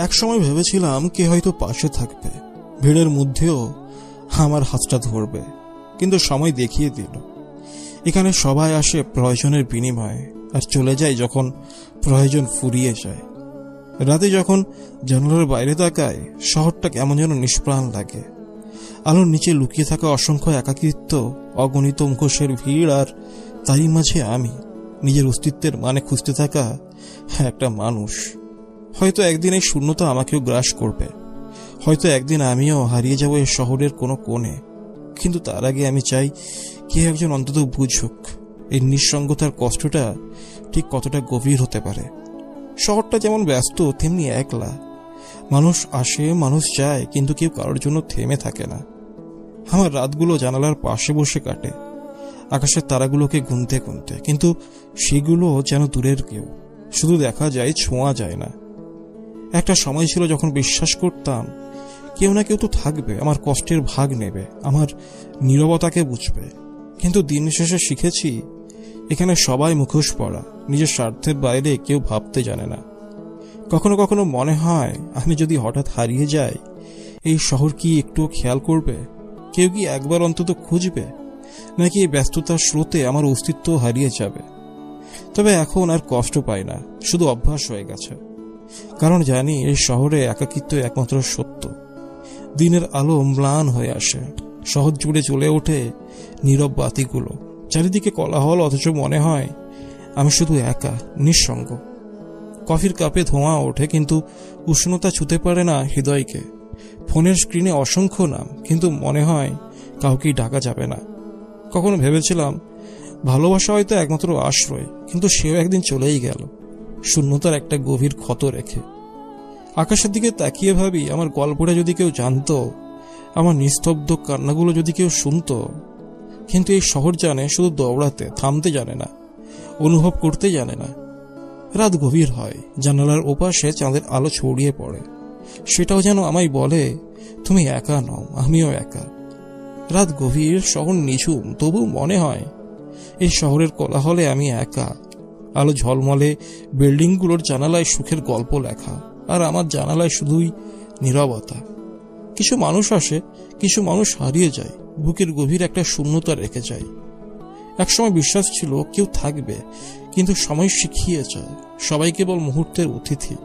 একসময় ভেবেছিলাম কে হয়তো পাশে থাকবে, ভিড়ের মধ্যেও আমার হাতটা ধরবে, কিন্তু সময় দেখিয়ে দিল এখানে সবাই আসে প্রয়োজনের বিনিময়ে আর চলে যায় যখন প্রয়োজন ফুরিয়ে যায়। রাতে যখন জানালার বাইরে তাকায় শহরটা কেমন যেন নিষ্প্রাণ লাগে। আলোর নিচে লুকিয়ে থাকা অসংখ্য একাকিত্ব, অগণিত মুখোশের ভিড়, আর তারই মাঝে আমি নিজের অস্তিত্বের মানে খুঁজতে থাকা একটা মানুষ। হয়তো একদিন এই শূন্যতা আমাকেও গ্রাস করবে, হয়তো একদিন আমিও হারিয়ে যাব এই শহরের কোনো কোণে, কিন্তু তার আগে আমি চাই কেউ একজন অন্তত বুঝুক এই নিঃসঙ্গতার কষ্টটা ঠিক কতটা গভীর হতে পারে। শহরটা যেমন ব্যস্ত তেমনি একলা, মানুষ আসে মানুষ যায়, কিন্তু কেউ কারোর জন্য থেমে থাকে না। আমার রাতগুলো জানালার পাশে বসে কাটে, আকাশের তারাগুলোকে গুনতে গুনতে, কিন্তু সেগুলো যেন দূরের কেউ, শুধু দেখা যায় ছোঁয়া যায় না। একটা সময় ছিল যখন বিশ্বাস করতাম কেউ না কেউ তো থাকবে, আমার কষ্টের ভাগ নেবে, আমার নীরবতাকে বুঝবে। কিন্তু দিন শেষে শিখেছি এখানে সবাই মুখোশ পরা, নিজের স্বার্থের বাইরে কেউ ভাবতে জানে না। কখনো কখনো মনে হয় আমি যদি হঠাৎ হারিয়ে যাই এই শহর কি একটুও খেয়াল করবে? কেউ কি একবার অন্তত খুঁজবে? নাকি এই ব্যস্ততার স্রোতে আমার অস্তিত্ব হারিয়ে যাবে? তবে এখন আর কষ্ট পাই না, শুধু অভ্যাস হয়ে গেছে। কারণ জানি এই শহরে একাকিত্ব একমাত্র সত্য। দিনের আলো ম্লান হয়ে আসে, শহর জুড়ে জ্বলে ওঠে নীরব বাতিগুলো, চারিদিকে কোলাহল, অথচ মনে হয় আমি শুধু একা, নিঃসঙ্গ। কফির কাপে ধোঁয়া ওঠে, কিন্তু উষ্ণতা ছুঁতে পারে না হৃদয়কে। ফোনের স্ক্রিনে অসংখ্য নাম, কিন্তু মনে হয় কাউকেই ডাকা যাবে না। কখনো ভেবেছিলাম ভালোবাসা হয়তো একমাত্র আশ্রয়, কিন্তু সেও একদিন চলেই গেল, শূন্যতার একটা গভীর ক্ষত রেখে। আকাশের দিকে তাকিয়ে ভাবি আমার গল্পটা যদি কেউ জানতো, আমার নিস্তব্ধ কান্নাগুলো যদি কেউ শুনতো। কিন্তু এই শহর জানে শুধু দৌড়াতে, থামতে জানে না, অনুভব করতে জানে না। রাত গভীর হয়, জানালার ওপাশে চাঁদের আলো ছড়িয়ে পড়ে, সেটাও যেন আমায় বলে তুমি একা নও, আমিও একা। রাত গভীর, শহর নিঝুম, তবু মনে হয় এই শহরের কোলাহলে আমি একা। আলো ঝলমলে বিল্ডিংগুলোর জানালায় সুখের গল্প লেখা, আর আমার জানালায় শুধুই নীরবতা। কিছু মানুষ আসে, কিছু মানুষ হারিয়ে যায়, বুকের গভীর একটা শূন্যতা রেখে যায়। একসময় বিশ্বাস ছিল কেউ থাকবে, কিন্তু সময় শিখিয়েছে সবাই কেবল মুহূর্তের অতিথি।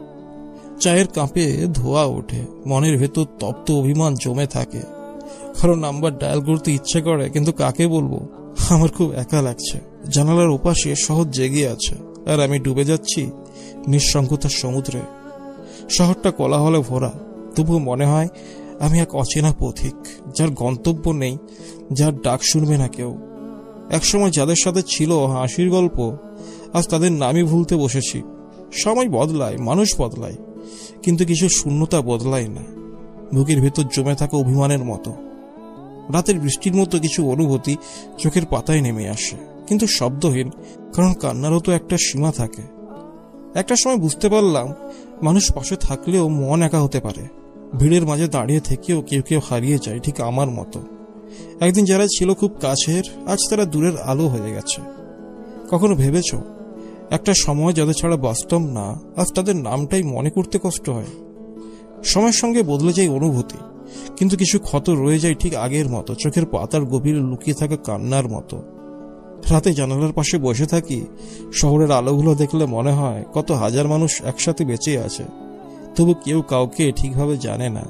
চায়ের কাপে ধোয়া ওঠে, মনের ভেতর তপ্ত অভিমান জমে থাকে। কারো নাম্বার ডায়াল করতে ইচ্ছে করে, কিন্তু কাকে বলবো? আমার খুব একা লাগছে। জানালার ওপাশে শহর জেগে আছে, আর আমি ডুবে যাচ্ছি নিঃসঙ্গতার সমুদ্রে। শহরটা কোলাহলে ভরা, তবুও মনে হয় আমি এক অচেনা পথিক, যার গন্তব্য নেই, যার ডাক শুনবে না কেউ। একসময় যাদের সাথে ছিল হাসির গল্প, আজ তাদের নামই ভুলতে বসেছি। সময় বদলায়, মানুষ বদলায়, কিন্তু কিছু শূন্যতা বদলায় না, বুকের ভেতর জমে থাকা অভিমানের মতো। রাতের বৃষ্টির মতো কিছু অনুভূতি চোখের পাতায় নেমে আসে, কিন্তু শব্দহীন, কারণ কান্নারও তো একটা সীমা থাকে। একটা সময় বুঝতে পারলাম মানুষ পাশে থাকলেও মন একা হতে পারে। ভিড়ের মাঝে দাঁড়িয়ে থেকেও কেউ কেউ হারিয়ে যায়, ঠিক আমার মতো। একদিন যারা ছিল খুব কাছের, আজ তারা দূরের আলো হয়ে গেছে। কখনো ভেবেছ একটা সময় যাদের ছাড়া বাস্তব না, আজ তাদের নামটাই মনে করতে কষ্ট হয়। সময়ের সঙ্গে বদলে যায় অনুভূতি, কিন্তু কিছু ক্ষত রয়ে যায় ঠিক আগের মতো, চোখের পাতার গভীরে লুকিয়ে থাকা কান্নার মতো। রাতে জানালার পাশে বসে থাকি, শহরের আলোগুলো দেখলে মনে হয় কত হাজার মানুষ একসাথে বেঁচে আছে, তবু কেউ কাউকে ঠিকভাবে জানে না।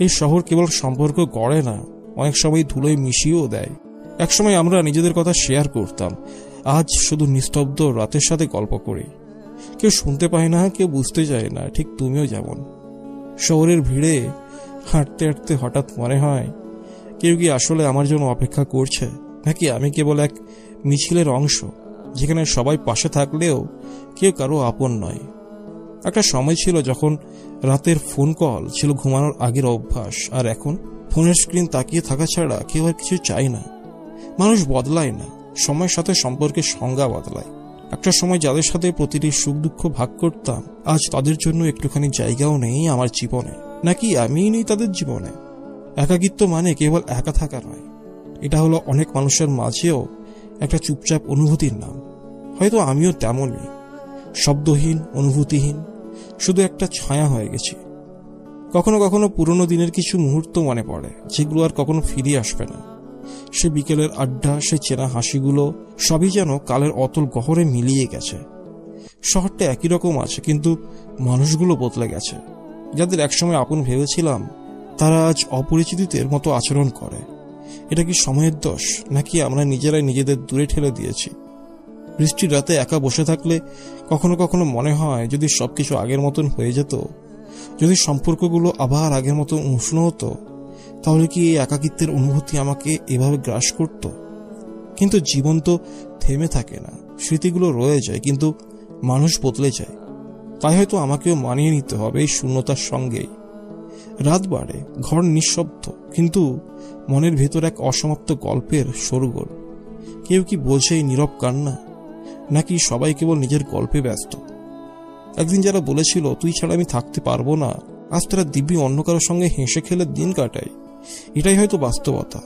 এই শহর কেবল সম্পর্ক গড়ে না, অনেক সময় ধুলোয় মিশিয়েও দেয়। একসময় আমরা নিজেদের কথা শেয়ার করতাম, আজ শুধু নিস্তব্ধ রাতের সাথে গল্প করি। কেউ শুনতে পায় না, কেউ বুঝতে চায় না, ঠিক তুমিও যেমন। শহরের ভিড়ে হাঁটতে হাঁটতে হঠাৎ মনে হয় কেউ কি আসলে আমার জন্য অপেক্ষা করছে, নাকি আমি কেবল এক মিছিলের অংশ, যেখানে সবাই পাশে থাকলেও কেউ কারো আপন নয়। একটা সময় ছিল যখন রাতের ফোন কল ছিল ঘুমানোর আগের অভ্যাস, আর এখন ফোনের স্ক্রিন তাকিয়ে থাকা ছাড়া কেউ আর কিছু চায় না। মানুষ বদলায় না, সময়ের সাথে সম্পর্কের সংজ্ঞা বদলায়। একটা সময় যাদের সাথে প্রতিটি সুখ দুঃখ ভাগ করতাম, আজ তাদের জন্য একটুখানি জায়গাও নেই আমার জীবনে, নাকি আমিই নেই তাদের জীবনে। একাকিত্ব মানে কেবল একা থাকা নয়, এটা হলো অনেক মানুষের মাঝেও একটা চুপচাপ অনুভূতির নাম। হয়তো আমিও তেমনই, শব্দহীন, অনুভূতিহীন, শুধু একটা ছায়া হয়ে গেছি। কখনো কখনো পুরনো দিনের কিছু মুহূর্ত মনে পড়ে, যেগুলো আর কখনো ফিরে আসবে না। সে বিকেলের আড্ডা, সে চেনা হাসিগুলো, সবই যেন কালের অতল গহরে মিলিয়ে গেছে। শহরটা একই রকম আছে, কিন্তু মানুষগুলো বদলে গেছে। যাদের একসময় আপন ভেবেছিলাম, তারা আজ অপরিচিতদের মতো আচরণ করে। এটা কি সময়ের দোষ, নাকি আমরা নিজেরাই নিজেদের দূরে ঠেলে দিয়েছি? বৃষ্টির রাতে একা বসে থাকলে কখনো কখনো মনে হয়, যদি সবকিছু আগের মতন হয়ে যেত, যদি সম্পর্কগুলো আবার আগের মতো উষ্ণ হতো, তাহলে কি এই একাকিত্বের অনুভূতি আমাকে এভাবে গ্রাস করত? কিন্তু জীবন তো থেমে থাকে না, স্মৃতিগুলো রয়ে যায়, কিন্তু মানুষ বদলে যায়। তাই হয়তো আমাকেও মানিয়ে নিতে হবে এই শূন্যতার সঙ্গেই। রাত বাড়ে, ঘর নিঃশব্দ, কিন্তু মনের ভেতর এক অসমাপ্ত গল্পের শোরগোল। কেউ কি বোঝে এই নীরব কান্না, নাকি সবাই কেবল নিজের গল্পে ব্যস্ত? একদিন যারা বলেছিল তুই ছাড়া আমি থাকতে পারবো না, আজ তারা দিব্যি অন্য কারোর সঙ্গে হেসে খেলে দিন কাটায়। এটাই হয়তো বাস্তবতা।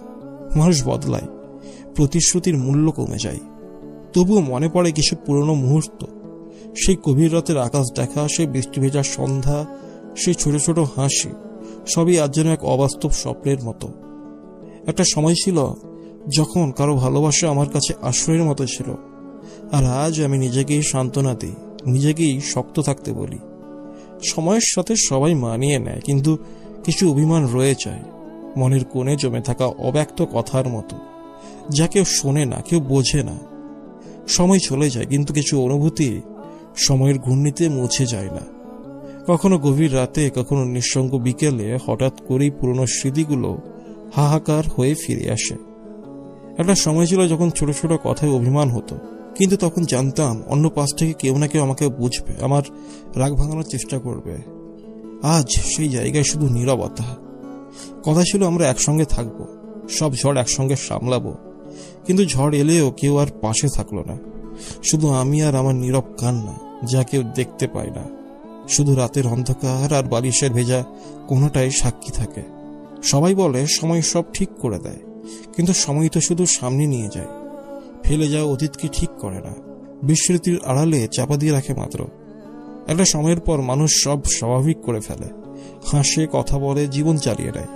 মানুষ বদলায়, প্রতিশ্রুতির মূল্য কমে যায়। তবুও মনে পড়ে কিছু পুরনো মুহূর্ত, সেই গভীর রাতের আকাশ দেখা, সেই বৃষ্টি ভেজা সন্ধ্যা, সেই ছোট ছোট হাসি, সবই আজ যেন এক অবাস্তব স্বপ্নের মতো। একটা সময় ছিল যখন কারো ভালোবাসা আমার কাছে আশ্রয়ের মতো ছিল, আর আজ আমি নিজেকেই সান্ত্বনা দিই, নিজেকেই শক্ত থাকতে বলি। সময়ের সাথে সবাই মানিয়ে নেয়, কিন্তু কিছু অভিমান রয়ে যায়, মনের কোণে জমে থাকা অব্যক্ত কথার মতো, যা কেউ শোনে না, কেউ বোঝে না। সময় চলে যায়, কিন্তু কিছু অনুভূতি সময়ের ঘূর্ণিতে মুছে যায় না। কখনো গভীর রাতে, কখনো নিঃসঙ্গ বিকেলে হঠাৎ করেই পুরনো স্মৃতিগুলো হাহাকার হয়ে ফিরে আসে। একটা সময় ছিল যখন ছোট ছোট কথায় অভিমান হতো, কিন্তু তখন জানতাম অন্য পাশ থেকে কেউ না কেউ আমাকে বুঝবে, আমার রাগ ভাঙানোর চেষ্টা করবে। আজ সেই জায়গায় শুধু নীরবতা। কথা ছিল আমরা একসঙ্গে থাকবো, সব ঝড় একসঙ্গে সামলাবো, কিন্তু ঝড় এলেও কেউ আর পাশে থাকলো না। শুধু আমি আর আমার নীরব কান্না, যা কেউ দেখতে পায় না। শুধু রাতের অন্ধকার আর বালিশের ভেজা কোনোটাই সাক্ষী থাকে। সবাই বলে সময় সব ঠিক করে দেয়, কিন্তু সময় তো শুধু সামনে নিয়ে যায়, ফেলে যাওয়া অতীতকে ঠিক করে না, বিস্মৃতির আড়ালে চাপা দিয়ে রাখে মাত্র। একটা সময়ের পর মানুষ সব স্বাভাবিক করে ফেলে, হাসে, কথা বলে, জীবন চালিয়ে নেয়,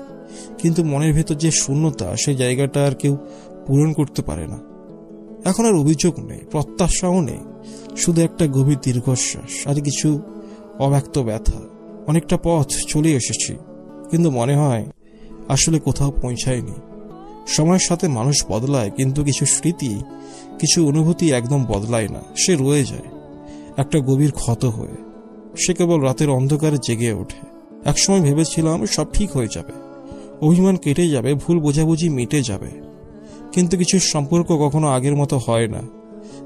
কিন্তু মনের ভেতর যে শূন্যতা, সেই জায়গাটা আর কেউ পূরণ করতে পারে না। এখন আর অভিযোগ নেই, প্রত্যাশাও নেই, শুধু একটা গভীর দীর্ঘশ্বাস আর কিছু অব্যক্ত ব্যথা। অনেকটা পথ চলে এসেছি, কিন্তু মনে হয় আসলে কোথাও পৌঁছায়নি। সময়ের সাথে মানুষ বদলায়, কিন্তু কিছু স্মৃতি, কিছু অনুভূতি একদম বদলায় না, সে রয়ে যায় একটা গভীর ক্ষত হয়ে। সে কেবল রাতের অন্ধকারে জেগে ওঠে। একসময় ভেবেছিলাম সব ঠিক হয়ে যাবে, অভিমান কেটে যাবে, ভুল বোঝাবুঝি মিটে যাবে, কিন্তু কিছু সম্পর্ক কখনো আগের মতো হয় না।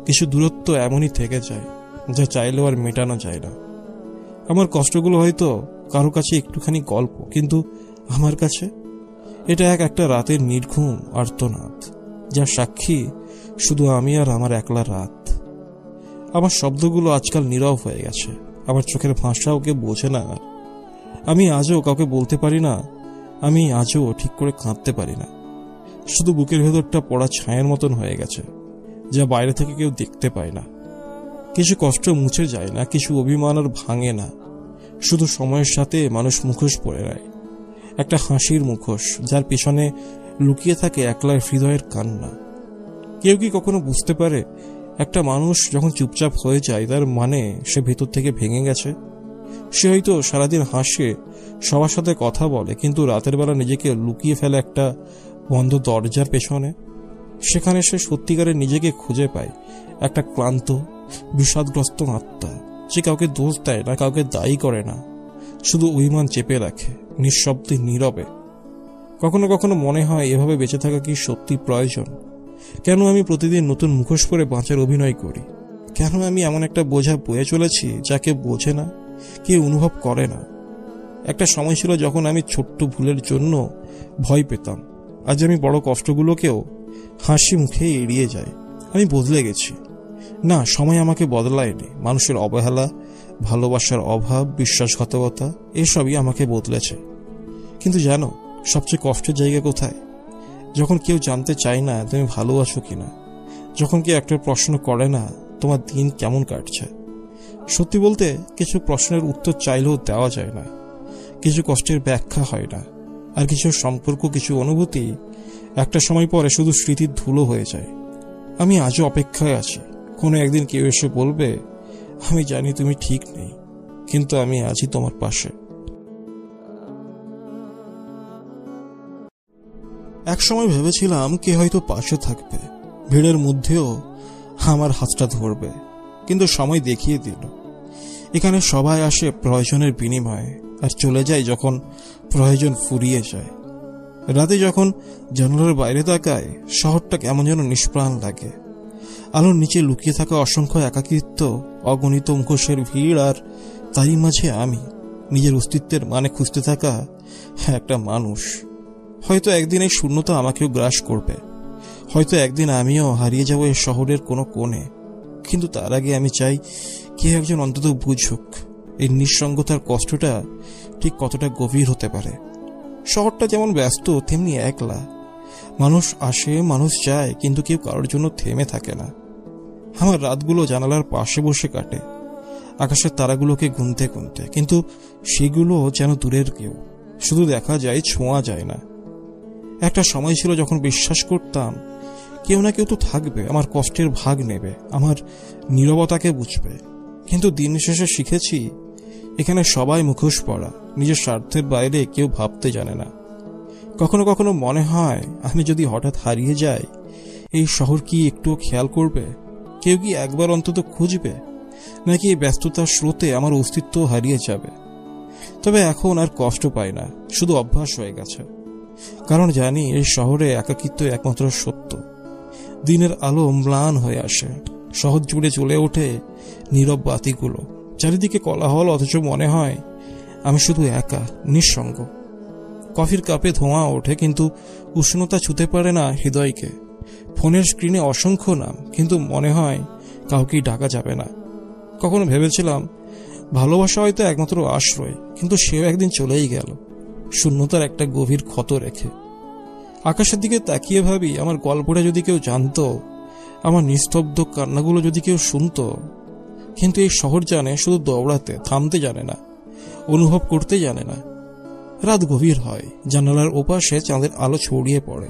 কিছু দূরত্ব এমনই থেকে যায়, যা চাইলেও আর মেটানো যায় না। আমার কষ্টগুলো হয়তো কারো কাছে একটুখানি গল্প, কিন্তু আমার কাছে এটা একটা রাতের নির্ঘুম আর্তনাদ, যার সাক্ষী শুধু আমি আর আমার একলা রাত। আমার শব্দগুলো আজকাল নীরব হয়ে গেছে, আমার চোখের ভাষাও কেউ বোঝে না। আর আমি আজও কাউকে বলতে পারি না, আমি আজও ঠিক করে কাঁদতে পারি না। শুধু বুকের ভেতরটা পড়া ছায়ের মতন হয়ে গেছে, যা বাইরে থেকে কেউ দেখতে পায় না। কিছু কষ্ট মুছে যায় না, কিছু অভিমান আর ভাঙে না, শুধু সময়ের সাথে মানুষ মুখোশ পরে নেয়। একটা হাসির মুখোশ, যার পিছনে লুকিয়ে থাকে একলা হৃদয়ের কান্না। কেউ কি কখনো বুঝতে পারে একটা মানুষ যখন চুপচাপ হয়ে যায়, তার মানে সে ভেতর থেকে ভেঙে গেছে? সে হয়তো সারাদিন হাসে, সবার সাথে কথা বলে, কিন্তু রাতের বেলা নিজেকে লুকিয়ে ফেলে একটা বন্ধ দরজার পেছনে। সেখানে সে সত্যিকারের নিজেকে খুঁজে পায়, একটা ক্লান্ত, বিষাদগ্রস্ত আত্মা, যে কাউকে দোষ দেয় না, কাউকে দায়ী করে না, শুধু অভিমান চেপে রাখে নিঃশব্দে, নীরবে। কখনো কখনো মনে হয় এভাবে বেঁচে থাকা কি সত্যি প্রয়োজন? কেন আমি প্রতিদিন নতুন মুখোশ পরে বাঁচার অভিনয় করি? কেন আমি এমন একটা বোঝা বয়ে চলেছি যা কেউ বোঝে না, কেউ অনুভব করে না? একটা সময় ছিল যখন আমি ছোট্ট ভুলের জন্য ভয় পেতাম। আজ আমি বড় কষ্টগুলোকেও হাসি মুখে এড়িয়ে যাই। আমি বদলে গেছি। না, সময় আমাকে বদলায়নি, মানুষের অবহেলা, ভালোবাসার অভাব, বিশ্বাসঘাতকতা, এসবই আমাকে বদলেছে। কিন্তু জানো সবচেয়ে কষ্টের জায়গা কোথায়? যখন কেউ জানতে চায় না তুমি ভালো আছো কিনা, যখন কেউ একটা প্রশ্ন করে না তোমার দিন কেমন কাটছে, সত্যি বলতে কিছু প্রশ্নের উত্তর চাইলেও দেওয়া যায় না, কিছু কষ্টের ব্যাখ্যা হয় না, আর কিছু সম্পর্ক, কিছু অনুভূতি একটা সময় পরে শুধু স্মৃতির ধুলো হয়ে যায়। আমি আজও অপেক্ষায় আছি, কোনো একদিন কেউ এসে বলবে, আমি জানি তুমি ঠিক নেই, কিন্তু আমি আছি তোমার পাশে। এক সময় ভেবেছিলাম কে হয়তো পাশে থাকবে, ভিড়ের মধ্যেও আমার হাতটা ধরবে, কিন্তু সময় দেখিয়ে দিল এখানে সবাই আসে প্রয়োজনের বিনিময়ে আর চলে যায় যখন প্রয়োজন ফুরিয়ে যায়। রাতে যখন জানালার বাইরে তাকায়, শহরটা কেমন যেন নিষ্প্রাণ লাগে। আলোর নিচে লুকিয়ে থাকা অসংখ্য একাকিত্ব, অগণিত মুখোশের ভিড়, আর তারই মাঝে আমি নিজের অস্তিত্বের মানে খুঁজতে থাকা একটা মানুষ। হয়তো একদিন এই শূন্যতা আমাকেও গ্রাস করবে, হয়তো একদিন আমিও হারিয়ে যাব এই শহরের কোনো কোণে, কিন্তু তার আগে আমি চাই কে একজন অন্তত বুঝুক এই নিঃসঙ্গতার কষ্টটা ঠিক কতটা গভীর হতে পারে। শহরটা যেমন ব্যস্ত তেমনি একলা, মানুষ আসে, মানুষ যায়, কিন্তু কেউ কারোর জন্য থেমে থাকে না। আমার রাতগুলো জানালার পাশে বসে কাটে, আকাশের তারাগুলোকে গুনতে গুনতে, কিন্তু সেগুলো যেন দূরের কেউ, শুধু দেখা যায়, ছোঁয়া যায় না। একটা সময় ছিল যখন বিশ্বাস করতাম কেউ না কেউ তো থাকবে, আমার কষ্টের ভাগ নেবে, আমার নীরবতাকে বুঝবে। কিন্তু দিন শেষে শিখেছি এখানে সবাই মুখোশ পরা, নিজের স্বার্থের বাইরে কেউ ভাবতে জানে না। কখনো কখনো মনে হয় আমি যদি হঠাৎ হারিয়ে যাই, এই শহর কি একটুও খেয়াল করবে? কেউ কি একবার অন্তত খুঁজবে? নাকি এই ব্যস্ততার স্রোতে আমার অস্তিত্ব হারিয়ে যাবে? তবে এখন আর কষ্ট পাই না, শুধু অভ্যাস হয়ে গেছে। কারণ জানি এই শহরে একাকিত্ব একমাত্র সত্য। দিনের আলো ম্লান হয়ে আসে, শহর জুড়ে চলে ওঠে নীরব বাতিগুলো, চারিদিকে কোলাহল, অথচ মনে হয় আমি শুধু একা, নিঃসঙ্গ। কফির কাপে ধোঁয়া ওঠে, কিন্তু উষ্ণতা ছুঁতে পারে না হৃদয়কে। ফোনের স্ক্রিনে অসংখ্য নাম, কিন্তু মনে হয় কাউকেই ডাকা যাবে না। কখনো ভেবেছিলাম ভালোবাসা হয়তো একমাত্র আশ্রয়, কিন্তু সেও একদিন চলেই গেল, শূন্যতার একটা গভীর ক্ষত রেখে। আকাশের দিকে তাকিয়ে ভাবি, আমার গল্পটা যদি কেউ জানতো, আমার নিস্তব্ধ কান্নাগুলো যদি কেউ শুনতো। কিন্তু এই শহর জানে শুধু দৌড়াতে, থামতে জানে না, অনুভব করতে জানে না। রাত গভীর হয়, জানালার ওপাশে চাঁদের আলো ছড়িয়ে পড়ে,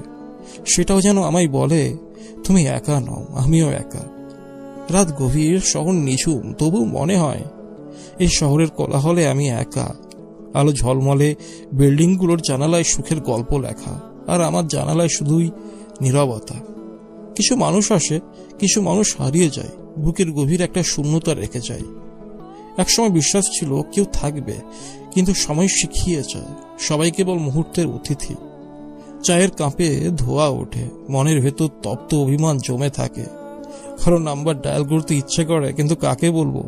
সেটাও যেন আমায় বলে, তুমি একা নও, আমিও একা। রাত গভীর, শহর নিঝুম, তবু মনে হয় এই শহরের কোলাহলে আমি একা। আলো ঝলমলে বিল্ডিংগুলোর জানালায় সুখের গল্প লেখা, আর আমার জানালায় শুধুই নীরবতা। কিছু মানুষ আসে, কিছু মানুষ হারিয়ে যায়, বুকের গভীর একটা শূন্যতা রেখে যায়। একসময় বিশ্বাস ছিল কেউ থাকবে, কিন্তু সময় শিখিয়েছে সবাই কেবল মুহূর্তের অতিথি। চায়ের কাপে ধোয়া ওঠে, মনের ভেতর তপ্ত অভিমান জমে থাকে। কারণ নাম্বার ডায়াল করতে ইচ্ছে করে, কিন্তু কাকে বলবো?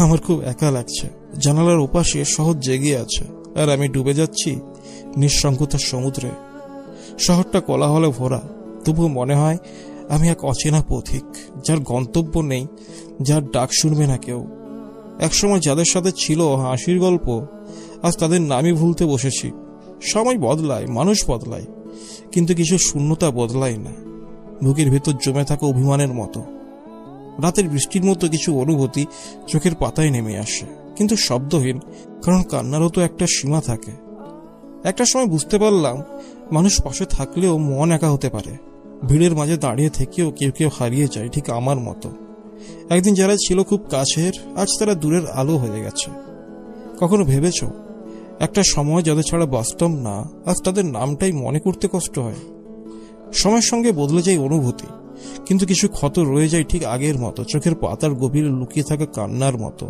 আমার খুব একা লাগছে। জানালার ওপাশে শহর জেগে আছে, আর আমি ডুবে যাচ্ছি নিঃসঙ্গতার সমুদ্রে। শহরটা কোলাহলে ভরা, তবুও মনে হয় আমি এক অচেনা পথিক, যার গন্তব্য নেই, যার ডাক শুনবে না কেউ। একসময় যাদের সাথে ছিল হাসির গল্প, আজ তাদের নামই ভুলতে বসেছি। সময় বদলায়, মানুষ বদলায়, কিন্তু কিছু শূন্যতা বদলায় না, বুকের ভেতর জমে থাকা অভিমানের মতো। রাতের বৃষ্টির মতো কিছু অনুভূতি চোখের পাতায় নেমে আসে, কিন্তু শব্দহীন, কারণ কান্নারও তো একটা সীমা থাকে। একটা সময় বুঝতে পারলাম মানুষ পাশে থাকলেও মন একা হতে পারে। ভিড়ের মাঝে দাঁড়িয়ে থেকেও কেউ কেউ হারিয়ে যায়, ঠিক আমার মতো। একদিন যারা ছিল খুব কাছের, আজ তারা দূরের আলো হয়ে গেছে। কখনো ভেবেছ একটা সময় যাদের ছাড়া বাস্তব না, আজ তাদের নামটাই মনে করতে কষ্ট হয়। সময়ের সঙ্গে বদলে যায় অনুভূতি, কিন্তু কিছু ক্ষত রয়ে যায় ঠিক আগের মতো, চোখের পাতার গভীরে লুকিয়ে থাকা কান্নার মতো।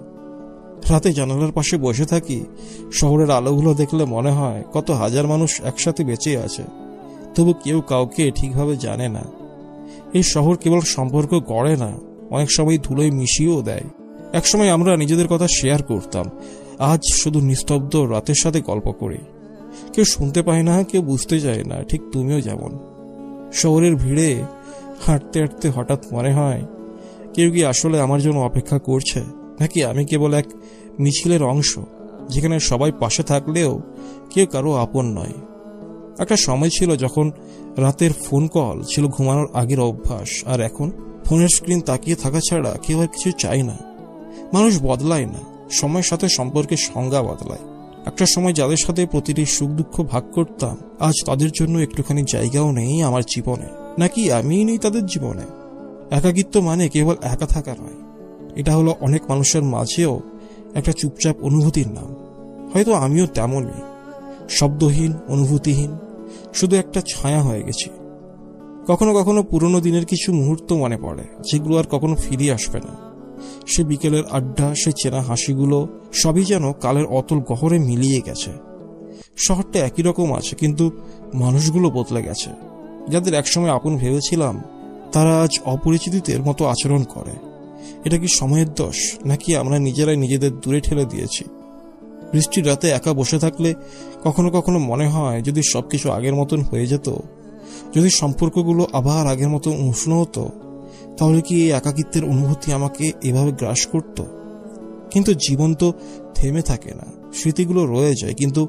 রাতে জানালার পাশে বসে থাকি, শহরের আলোগুলো দেখলে মনে হয় কত হাজার মানুষ একসাথে বেঁচে আছে, তবু কেউ কাউকে ঠিকভাবে জানে না। এই শহর কেবল সম্পর্ক গড়ে না, অনেক সময় ধুলোয় মিশিয়েও দেয়। একসময় আমরা নিজেদের কথা শেয়ার করতাম, আজ শুধু নিস্তব্ধ রাতের সাথে গল্প করি। কেউ শুনতে পায় না, কেউ বুঝতে চায় না, ঠিক তুমিও যেমন। শহরের ভিড়ে হাঁটতে হাঁটতে হঠাৎ মনে হয় কেউ কি আসলে আমার জন্য অপেক্ষা করছে, নাকি আমি কেবল এক মিছিলের অংশ, যেখানে সবাই পাশে থাকলেও কেউ কারো আপন নয়। একটা সময় ছিল যখন রাতের ফোন কল ছিল ঘুমানোর আগের অভ্যাস, আর এখন ফোনের স্ক্রিন তাকিয়ে থাকা ছাড়া কেউ আর কিছু চাই না। মানুষ বদলায় না, সময়ের সাথে সম্পর্কের সংজ্ঞা বদলায়। একটা সময় যাদের সাথে প্রতিটি সুখ দুঃখ ভাগ করতাম, আজ তাদের জন্য একটুখানি জায়গাও নেই আমার জীবনে, নাকি আমিই নেই তাদের জীবনে। একাকিত্ব মানে কেবল একা থাকা নয়, এটা হলো অনেক মানুষের মাঝেও একটা চুপচাপ অনুভূতির নাম। হয়তো আমিও তেমনই, শব্দহীন, অনুভূতিহীন, শুধু একটা ছায়া হয়ে গেছি। কখনো কখনো পুরনো দিনের কিছু মুহূর্ত মনে পড়ে, যেগুলো আর কখনো ফিরে আসবে না। সে বিকেলের আড্ডা, সে চেনা হাসিগুলো, সবই যেন কালের অতল গহরে মিলিয়ে গেছে। শহরটা একই রকম আছে, কিন্তু মানুষগুলো বদলে গেছে। যাদের একসময় আপন ভেবেছিলাম, তারা আজ অপরিচিতদের মতো আচরণ করে। এটা কি সময়ের দোষ, নাকি আমরা নিজেরাই নিজেদের দূরে ঠেলে দিয়েছি? বৃষ্টির রাতে একা বসে থাকলে কখনো কখনো মনে হয়, যদি সবকিছু আগের মতন হয়ে যেত, যদি সম্পর্কগুলো আবার আগের মতো উষ্ণ হতো, তাহলে কি এই একাকিত্বের অনুভূতি আমাকে এভাবে গ্রাস করত? কিন্তু জীবন তো থেমে থাকে না, স্মৃতিগুলো রয়ে যায়, কিন্তু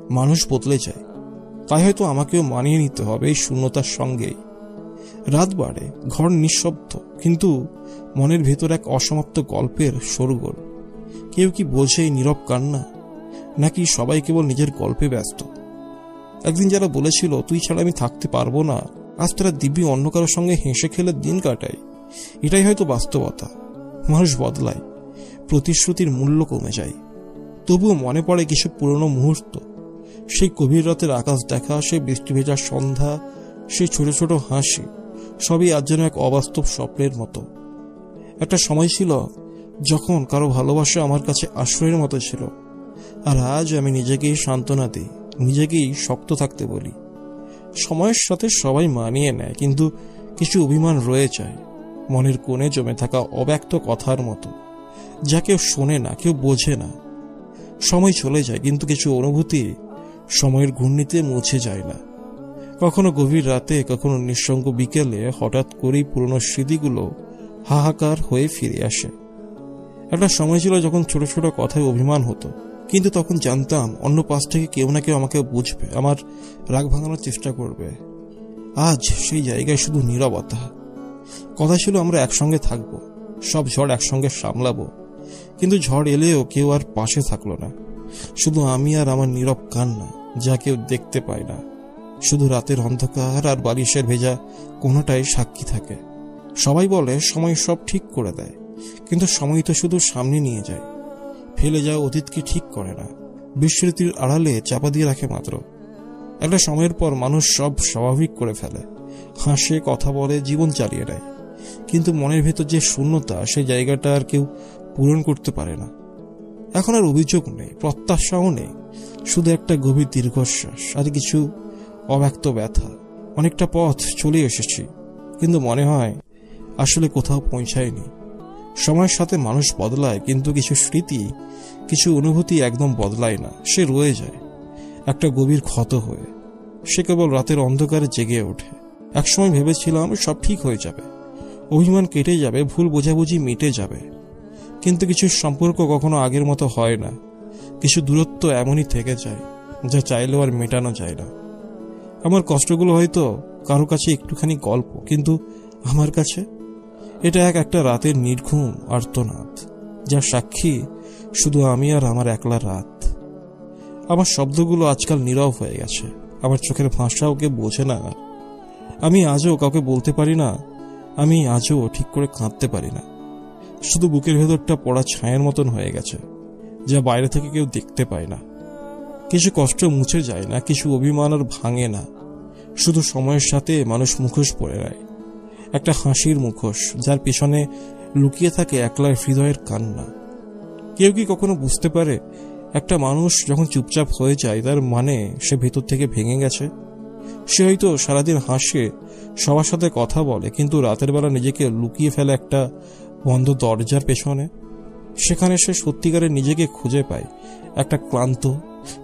মানুষ বদলে যায়। তাই হয়তো আমাকেও মানিয়ে নিতে হবে এই শূন্যতার সঙ্গেই। রাত বাড়ে, ঘর নিঃশব্দ, কিন্তু মনের ভেতর এক অসমাপ্ত গল্পের শোরগোল। কেউ কি বোঝে এই নীরব কান্না, নাকি সবাই কেবল নিজের গল্পে ব্যস্ত? একদিন যারা বলেছিল তুই ছাড়া আমি থাকতে পারবো না, আজ তারা দিব্যি অন্য কারোর সঙ্গে হেসে খেলে দিন কাটায়। এটাই হয়তো বাস্তবতা। মানুষ বদলায়, প্রতিশ্রুতির মূল্য কমে যায়। তবুও মনে পড়ে কিছু পুরনো মুহূর্ত, সেই গভীর রাতের আকাশ দেখা, সেই বৃষ্টি ভেজা সন্ধ্যা, সেই ছোট ছোট হাসি, সবই আজ যেন এক অবাস্তব স্বপ্নের মতো। একটা সময় ছিল যখন কারো ভালোবাসা আমার কাছে আশ্রয়ের মতো ছিল, আর আজ আমি নিজেকেই সান্ত্বনা দিই, নিজেকেই শক্ত থাকতে বলি। সময়ের সাথে সবাই মানিয়ে নেয়, কিন্তু কিছু অভিমান রয়ে যায়, মনের কোণে জমে থাকা অব্যক্ত কথার মতো, যা কেউ শোনে না, কেউ বোঝে না। সময় চলে যায়, কিন্তু কিছু অনুভূতি সময়ের ঘূর্ণিতে মুছে যায় না। কখনো গভীর রাতে, কখনো নিঃসঙ্গ বিকেলে হঠাৎ করেই পুরনো স্মৃতিগুলো হাহাকার হয়ে ফিরে আসে। একটা সময় ছিল যখন ছোট ছোট কথায় অভিমান হতো, কিন্তু তখন জানতাম অন্য পাশ থেকে কেউ না কেউ আমাকে বুঝবে, আমার রাগ ভাঙানোর চেষ্টা করবে। আজ সেই জায়গায় শুধু নীরবতা। কথা ছিল আমরা একসঙ্গে থাকবো, সব ঝড় একসঙ্গে সামলাবো, কিন্তু ঝড় এলেও কেউ আর পাশে থাকলো না। শুধু আমি আর আমার নীরব কান্না, যা কেউ দেখতে পায় না। শুধু রাতের অন্ধকার আর বালিশের ভেজা কোনোটাই সাক্ষী থাকে। সবাই বলে সময় সব ঠিক করে দেয়, কিন্তু সময় তো শুধু সামনে নিয়ে যায়, ফেলে যাওয়া অতীতকে ঠিক করে না, বিস্মৃতির আড়ালে চাপা দিয়ে রাখে মাত্র। একটা সময়ের পর মানুষ সব স্বাভাবিক করে ফেলে, হাসে, কথা বলে, জীবন চালিয়ে নেয়, কিন্তু মনের ভেতর যে শূন্যতা, সেই জায়গাটা আর কেউ পূরণ করতে পারে না। এখন আর অভিযোগ নেই, প্রত্যাশাও নেই, শুধু একটা গভীর দীর্ঘশ্বাস আর কিছু অব্যক্ত ব্যথা। অনেকটা পথ চলে এসেছি, কিন্তু মনে হয় আসলে কোথাও পৌঁছায়নি। সময়ের সাথে মানুষ বদলায়, কিন্তু কিছু স্মৃতি, কিছু অনুভূতি একদম বদলায় না, সে রয়ে যায় একটা গভীর ক্ষত হয়ে। সে কেবল রাতের অন্ধকারে জেগে ওঠে। একসময় ভেবেছিলাম সব ঠিক হয়ে যাবে, অভিমান কেটে যাবে, ভুল বোঝাবুঝি মিটে যাবে, কিন্তু কিছু সম্পর্ক কখনো আগের মতো হয় না। কিছু দূরত্ব এমনই থেকে যায়, যা চাইলেও আর মেটানো যায় না। আমার কষ্টগুলো হয়তো কারো কাছে একটুখানি গল্প, কিন্তু আমার কাছে এটা একটা রাতের নির্ঘুম আর্তনাদ, যার সাক্ষী শুধু আমি আর আমার একলা রাত। আমার শব্দগুলো আজকাল নীরব হয়ে গেছে, আমার চোখের ভাষাও কেউ বোঝে না। আমি আজও কাউকে বলতে পারি না, আমি আজও ঠিক করে কাঁদতে পারি না। শুধু বুকের ভেতরটা পড়া ছায়ের মতন হয়ে গেছে, যা বাইরে থেকে কেউ দেখতে পায় না। কিছু কষ্ট মুছে যায় না, কিছু অভিমান আর ভাঙে না, শুধু সময়ের সাথে মানুষ মুখোশ পরে নেয়। একটা হাসির মুখোশ, যার পিছনে লুকিয়ে থাকে একলার হৃদয়ের কান্না। কেউ কি কখনো বুঝতে পারে একটা মানুষ যখন চুপচাপ হয়ে যায়, তার মানে সে ভেতর থেকে ভেঙে গেছে? সে হয়তো সারাদিন হাসে, সবার সাথে কথা বলে, কিন্তু রাতের বেলা নিজেকে লুকিয়ে ফেলে একটা বন্ধ দরজার পেছনে। সেখানে সে সত্যিকারের নিজেকে খুঁজে পায়, একটা ক্লান্ত,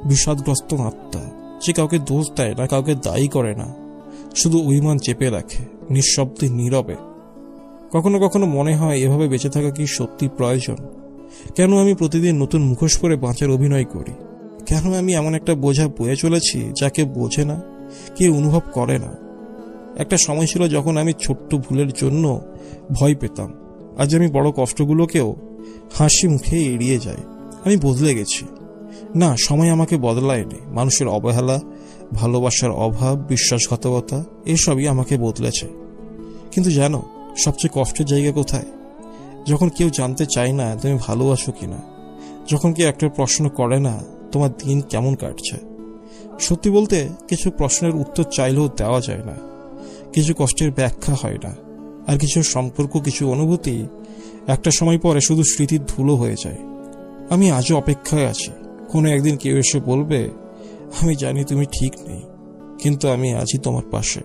বিষাদগ্রস্ত আত্মা, যে কাউকে দোষ দেয় না, কাউকে দায়ী করে না, শুধু অভিমান চেপে রাখে নিঃশব্দে, নীরবে। কখনো কখনো মনে হয় এভাবে বেঁচে থাকা কি সত্যি প্রয়োজন? কেন আমি প্রতিদিন নতুন মুখোশ পরে বাঁচার অভিনয় করি? কেন আমি এমন একটা বোঝা বয়ে চলেছি যা কেউ বোঝে না, কেউ অনুভব করে না? একটা সময় ছিল যখন আমি ছোট্ট ভুলের জন্য ভয় পেতাম, আজ আমি বড় কষ্টগুলোকেও হাসি মুখে এড়িয়ে যায়। আমি বদলে গেছি। না, সময় আমাকে বদলায়নি। মানুষের অবহেলা, ভালোবাসার অভাব, বিশ্বাসঘাতকতা এসবই আমাকে বদলেছে। কিন্তু জানো সবচেয়ে কষ্টের জায়গা কোথায়? যখন কেউ জানতে চায় না তুমি ভালো আছো কিনা, যখন কেউ একটা প্রশ্ন করে না তোমার দিন কেমন কাটছে। সত্যি বলতে কিছু প্রশ্নের উত্তর চাইলেও দেওয়া যায় না, কিছু কষ্টের ব্যাখ্যা হয় না, আর কিছু সম্পর্ক, কিছু অনুভূতি একটা সময় পরে শুধু স্মৃতির ধুলো হয়ে যায়। আমি আজও অপেক্ষায় আছি, কোনো একদিন কেউ এসে বলবে, আমি জানি তুমি ঠিক নেই, কিন্তু আমি আছি তোমার পাশে।